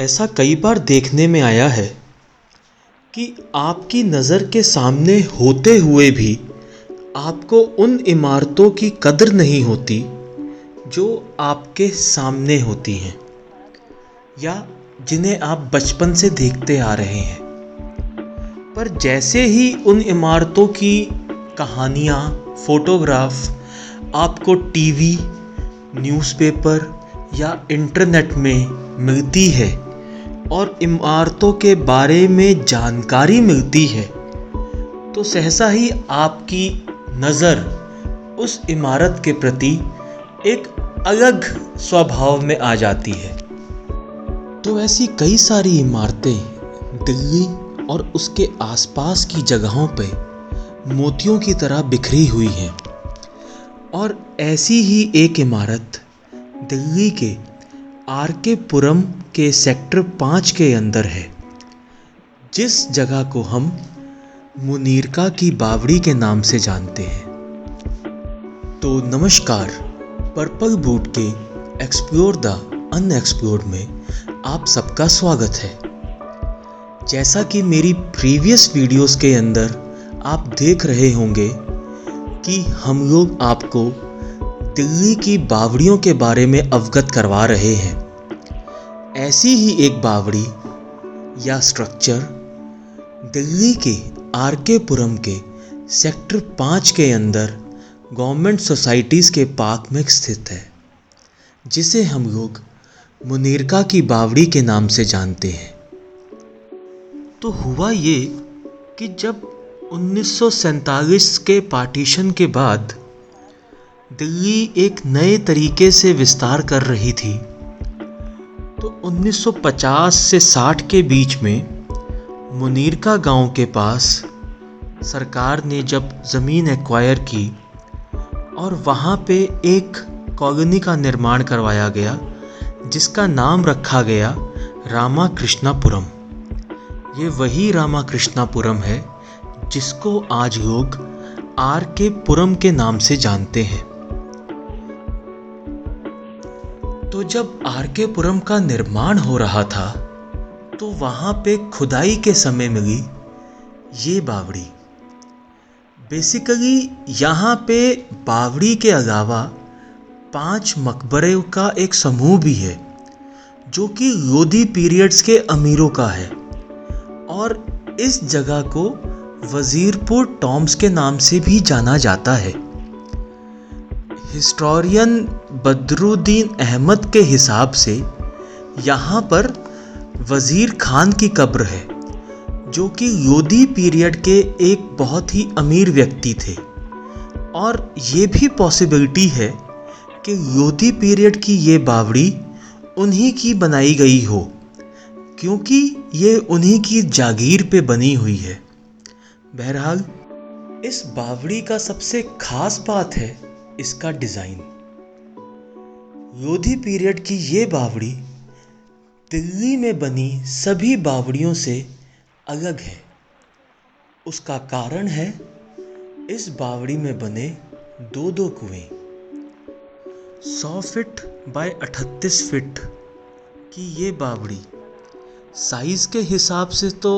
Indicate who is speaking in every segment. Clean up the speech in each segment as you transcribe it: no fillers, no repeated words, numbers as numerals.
Speaker 1: ऐसा कई बार देखने में आया है कि आपकी नज़र के सामने होते हुए भी आपको उन इमारतों की कदर नहीं होती जो आपके सामने होती हैं या जिन्हें आप बचपन से देखते आ रहे हैं। पर जैसे ही उन इमारतों की कहानियाँ, फोटोग्राफ आपको टीवी, न्यूज़पेपर या इंटरनेट में मिलती है और इमारतों के बारे में जानकारी मिलती है, तो सहसा ही आपकी नज़र उस इमारत के प्रति एक अलग स्वभाव में आ जाती है। तो ऐसी कई सारी इमारतें दिल्ली और उसके आसपास की जगहों पे मोतियों की तरह बिखरी हुई हैं। और ऐसी ही एक इमारत दिल्ली के आर.के. पुरम के सेक्टर 5 के अंदर है, जिस जगह को हम मुनीरका की बावड़ी के नाम से जानते हैं। तो नमस्कार, पर्पल बूट के एक्सप्लोर द अनएक्सप्लोर्ड में आप सबका स्वागत है। जैसा कि मेरी प्रीवियस वीडियोस के अंदर आप देख रहे होंगे कि हम लोग आपको दिल्ली की बावड़ियों के बारे में अवगत करवा रहे हैं। ऐसी ही एक बावड़ी या स्ट्रक्चर दिल्ली के आर.के. पुरम के सेक्टर 5 के अंदर गवर्नमेंट सोसाइटीज़ के पार्क में स्थित है, जिसे हम लोग मुनीरका की बावड़ी के नाम से जानते हैं। तो हुआ ये कि जब 1947 के पार्टीशन के बाद दिल्ली एक नए तरीके से विस्तार कर रही थी, तो 1950 से 60 के बीच में मुनीरका गांव के पास सरकार ने जब ज़मीन एक्वायर की और वहाँ पे एक कॉलोनी का निर्माण करवाया गया, जिसका नाम रखा गया रामाकृष्णापुरम। ये वही रामाकृष्णापुरम है जिसको आज लोग आर.के. पुरम के नाम से जानते हैं। तो जब आर.के. पुरम का निर्माण हो रहा था, तो वहाँ पे खुदाई के समय मिली ये बावड़ी। बेसिकली यहाँ पे बावड़ी के अलावा 5 मकबरे का एक समूह भी है, जो कि लोधी पीरियड्स के अमीरों का है। और इस जगह को वजीरपुर टॉम्ब्स के नाम से भी जाना जाता है। हिस्टोरियन बदरुद्दीन अहमद के हिसाब से यहाँ पर वज़ीर खान की कब्र है, जो कि लोधी पीरियड के एक बहुत ही अमीर व्यक्ति थे। और ये भी पॉसिबिलिटी है कि लोधी पीरियड की ये बावड़ी उन्हीं की बनाई गई हो, क्योंकि ये उन्हीं की जागीर पे बनी हुई है। बहरहाल, इस बावड़ी का सबसे खास बात है इसका डिज़ाइन। लोधी पीरियड की ये बावड़ी दिल्ली में बनी सभी बावड़ियों से अलग है। उसका कारण है इस बावड़ी में बने दो कुएं। 100 फीट बाय 38 फीट की ये बावड़ी साइज के हिसाब से तो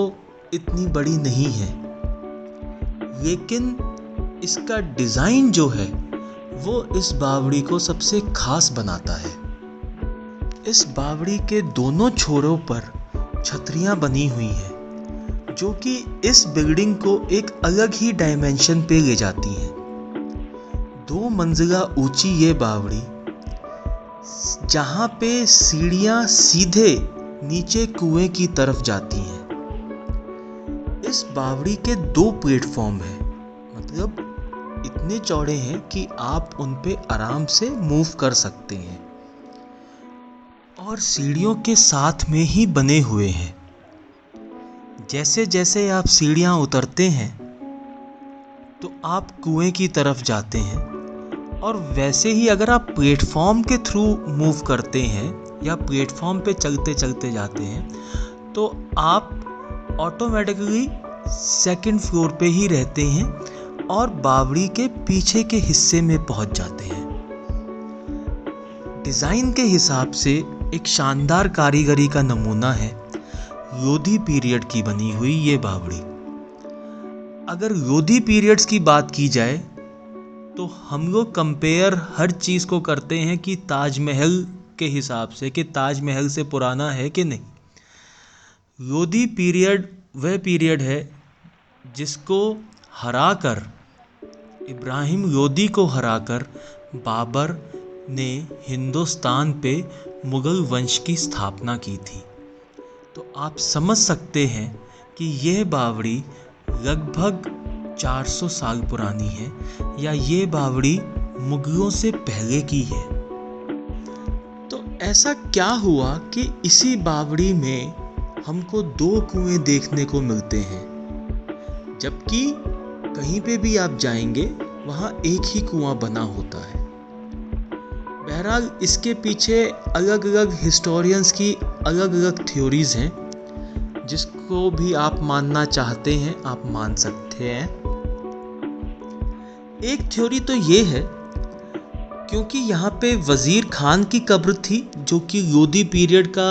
Speaker 1: इतनी बड़ी नहीं है, लेकिन इसका डिज़ाइन जो है वो इस बावड़ी को सबसे खास बनाता है। इस बावड़ी के दोनों छोरों पर छतरियां बनी हुई हैं, जो कि इस बिल्डिंग को एक अलग ही डायमेंशन पे ले जाती हैं। 2 मंजिला ऊंची ये बावड़ी, जहां पे सीढ़ियां सीधे नीचे कुएं की तरफ जाती हैं। इस बावड़ी के 2 प्लेटफॉर्म हैं, मतलब इतने चौड़े हैं कि आप उन पे आराम से मूव कर सकते हैं, और सीढ़ियों के साथ में ही बने हुए हैं। जैसे जैसे आप सीढ़ियां उतरते हैं तो आप कुएं की तरफ जाते हैं, और वैसे ही अगर आप प्लेटफॉर्म के थ्रू मूव करते हैं या प्लेटफॉर्म पे चलते चलते जाते हैं, तो आप ऑटोमेटिकली सेकंड फ्लोर पे ही रहते हैं और बावड़ी के पीछे के हिस्से में पहुंच जाते हैं। डिज़ाइन के हिसाब से एक शानदार कारीगरी का नमूना है लोधी पीरियड की बनी हुई ये बावड़ी। अगर लोधी पीरियड्स की बात की जाए तो हम लोग कंपेयर हर चीज़ को करते हैं कि ताजमहल के हिसाब से कि ताजमहल से पुराना है कि नहीं। लोधी पीरियड वह पीरियड है जिसको हराकर, इब्राहिम लोदी को हराकर बाबर ने हिंदुस्तान पे मुग़ल वंश की स्थापना की थी। तो आप समझ सकते हैं कि यह बावड़ी लगभग 400 साल पुरानी है या ये बावड़ी मुग़लों से पहले की है। तो ऐसा क्या हुआ कि इसी बावड़ी में हमको 2 कुएं देखने को मिलते हैं, जबकि कहीं पे भी आप जाएंगे वहाँ एक ही कुआं बना होता है। बहरहाल इसके पीछे अलग अलग हिस्टोरियंस की अलग अलग थ्योरीज हैं, जिसको भी आप मानना चाहते हैं आप मान सकते हैं। एक थ्योरी तो ये है क्योंकि यहाँ पे वज़ीर खान की कब्र थी जो कि लोधी पीरियड का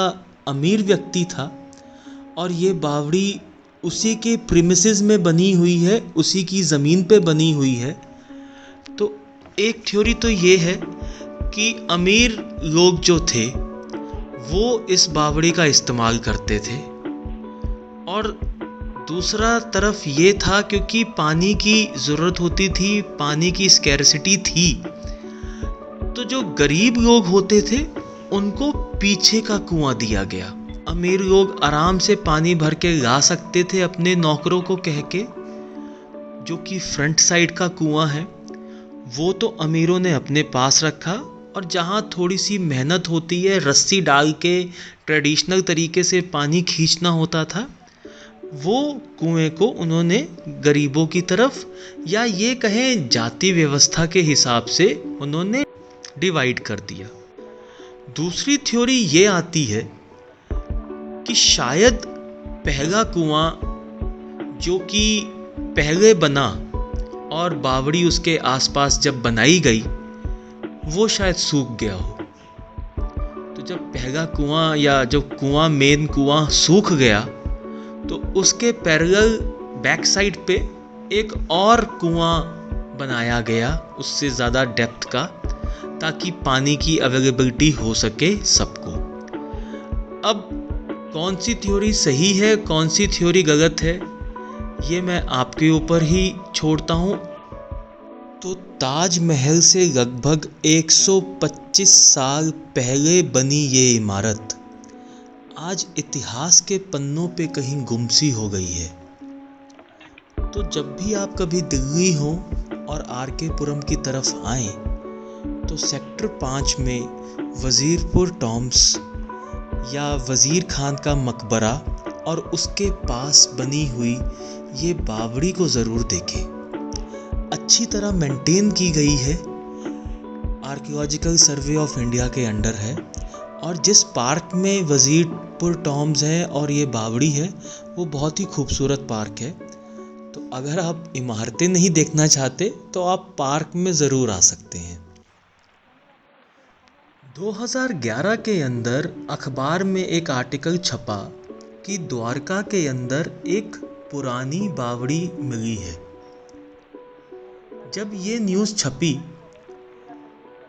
Speaker 1: अमीर व्यक्ति था, और ये बावड़ी उसी के प्रीमिसेस में बनी हुई है, उसी की ज़मीन पे बनी हुई है। तो एक थ्योरी तो ये है कि अमीर लोग जो थे वो इस बावड़ी का इस्तेमाल करते थे, और दूसरा तरफ ये था क्योंकि पानी की ज़रूरत होती थी, पानी की स्कैरसिटी थी, तो जो गरीब लोग होते थे उनको पीछे का कुआं दिया गया। अमीर लोग आराम से पानी भर के ला सकते थे अपने नौकरों को कह के, जो कि फ्रंट साइड का कुआं है वो तो अमीरों ने अपने पास रखा, और जहाँ थोड़ी सी मेहनत होती है, रस्सी डाल के ट्रेडिशनल तरीके से पानी खींचना होता था, वो कुएं को उन्होंने गरीबों की तरफ, या ये कहें जाति व्यवस्था के हिसाब से उन्होंने डिवाइड कर दिया। दूसरी थ्योरी ये आती है कि शायद पहला कुआं जो कि पहले बना और बावड़ी उसके आसपास जब बनाई गई वो शायद सूख गया हो। तो जब पहला कुआं या जो कुआं मेन कुआं सूख गया तो उसके पैरेलल बैक साइड पे एक और कुआं बनाया गया उससे ज़्यादा डेप्थ का, ताकि पानी की अवेलेबिलिटी हो सके सबको। अब कौन सी थ्योरी सही है कौन सी थ्योरी गलत है ये मैं आपके ऊपर ही छोड़ता हूँ। तो ताजमहल से लगभग 125 साल पहले बनी ये इमारत आज इतिहास के पन्नों पे कहीं गुमसी हो गई है। तो जब भी आप कभी दिल्ली हो और आर.के. पुरम की तरफ आएं तो सेक्टर 5 में वज़ीरपुर टॉम्ब्स या वज़ीर खान का मकबरा और उसके पास बनी हुई ये बावड़ी को ज़रूर देखें। अच्छी तरह मेंटेन की गई है, आर्कियोलॉजिकल सर्वे ऑफ इंडिया के अंडर है, और जिस पार्क में वज़ीरपुर टॉम्ब्स है और ये बावड़ी है वो बहुत ही खूबसूरत पार्क है। तो अगर आप इमारतें नहीं देखना चाहते तो आप पार्क में ज़रूर आ सकते हैं। 2011 के अंदर अखबार में एक आर्टिकल छपा कि द्वारका के अंदर एक पुरानी बावड़ी मिली है। जब ये न्यूज़ छपी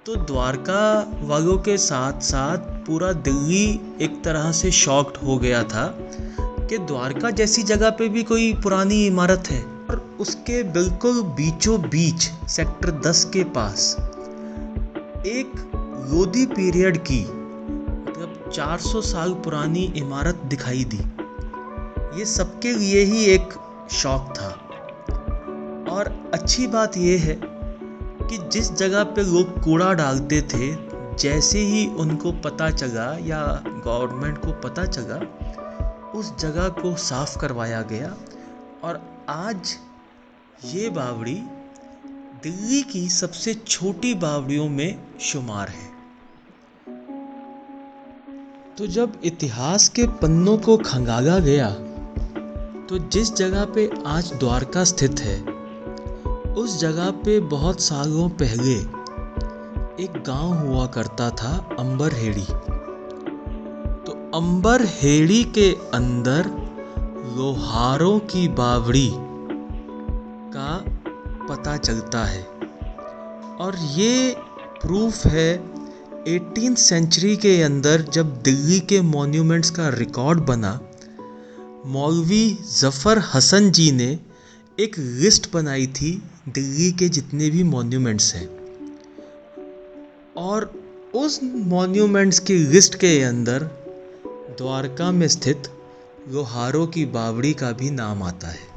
Speaker 1: तो द्वारका वालों के साथ साथ पूरा दिल्ली एक तरह से शॉक्ड हो गया था कि द्वारका जैसी जगह पे भी कोई पुरानी इमारत है, और उसके बिल्कुल बीचों बीच सेक्टर 10 के पास एक लोधी पीरियड की मतलब 400 साल पुरानी इमारत दिखाई दी। ये सबके लिए ही एक शौक था। और अच्छी बात यह है कि जिस जगह पे लोग कूड़ा डालते थे, जैसे ही उनको पता चला या गवर्नमेंट को पता चला, उस जगह को साफ करवाया गया, और आज ये बावड़ी दिल्ली की सबसे छोटी बावड़ियों में शुमार है। तो जब इतिहास के पन्नों को खंगाला गया तो जिस जगह पे आज द्वारका स्थित है उस जगह पे बहुत सालों पहले एक गांव हुआ करता था अंबरहेड़ी। अंबर हेड़ी के अंदर लोहारों की बावड़ी का पता चलता है। और ये प्रूफ है 18th सेंचुरी के अंदर जब दिल्ली के मॉन्यूमेंट्स का रिकॉर्ड बना, मौलवी ज़फ़र हसन जी ने एक लिस्ट बनाई थी दिल्ली के जितने भी मॉन्यूमेंट्स हैं, और उस मॉन्यूमेंट्स की लिस्ट के अंदर द्वारका में स्थित लोहारों की बावड़ी का भी नाम आता है।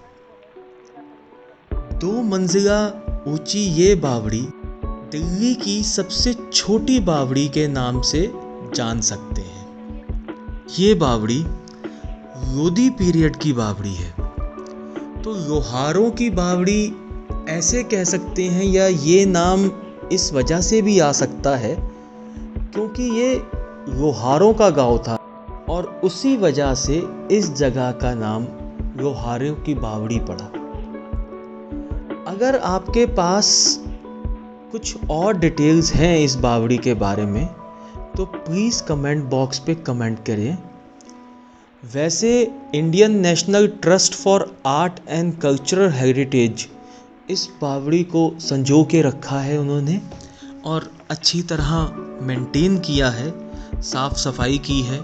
Speaker 1: 2 मंजिला ऊंची ये बावड़ी दिल्ली की सबसे छोटी बावड़ी के नाम से जान सकते हैं। ये बावड़ी लोधी पीरियड की बावड़ी है। तो लोहारों की बावड़ी ऐसे कह सकते हैं, या ये नाम इस वजह से भी आ सकता है क्योंकि ये लोहारों का गांव था, और उसी वजह से इस जगह का नाम लोहारों की बावड़ी पड़ा। अगर आपके पास कुछ और डिटेल्स हैं इस बावड़ी के बारे में तो प्लीज़ कमेंट बॉक्स पे कमेंट करें। वैसे Indian national trust for art and cultural heritage इस बावड़ी को संजो के रखा है उन्होंने, और अच्छी तरह मेंटेन किया है, साफ़ सफाई की है।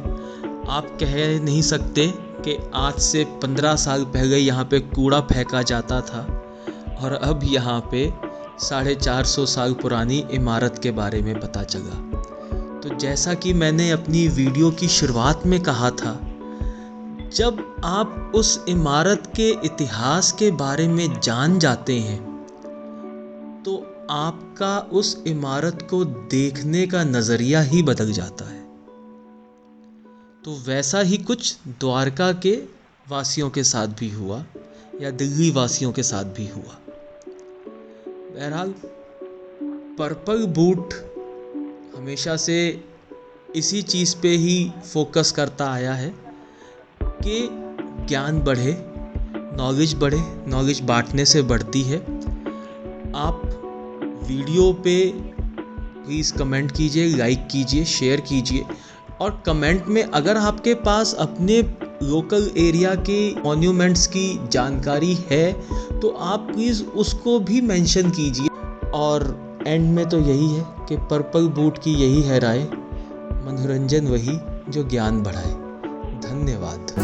Speaker 1: आप कह नहीं सकते कि आज से 15 साल पहले यहाँ पे कूड़ा फेंका जाता था और अब यहाँ पे 450 साल पुरानी इमारत के बारे में पता चला। तो जैसा कि मैंने अपनी वीडियो की शुरुआत में कहा था, जब आप उस इमारत के इतिहास के बारे में जान जाते हैं तो आपका उस इमारत को देखने का नज़रिया ही बदल जाता है। तो वैसा ही कुछ द्वारका के वासियों के साथ भी हुआ, या दिल्ली वासियों के साथ भी हुआ। बहरहाल पर्पल बूट हमेशा से इसी चीज़ पे ही फोकस करता आया है कि ज्ञान बढ़े, नॉलेज बढ़े। नॉलेज बांटने से बढ़ती है। आप वीडियो पे प्लीज़ कमेंट कीजिए, लाइक कीजिए, शेयर कीजिए, और कमेंट में अगर आपके पास अपने लोकल एरिया के मॉन्यूमेंट्स की जानकारी है तो आप प्लीज़ उसको भी मेंशन कीजिए। और एंड में तो यही है कि पर्पल बूट की यही है राय, मनोरंजन वही जो ज्ञान बढ़ाए। धन्यवाद।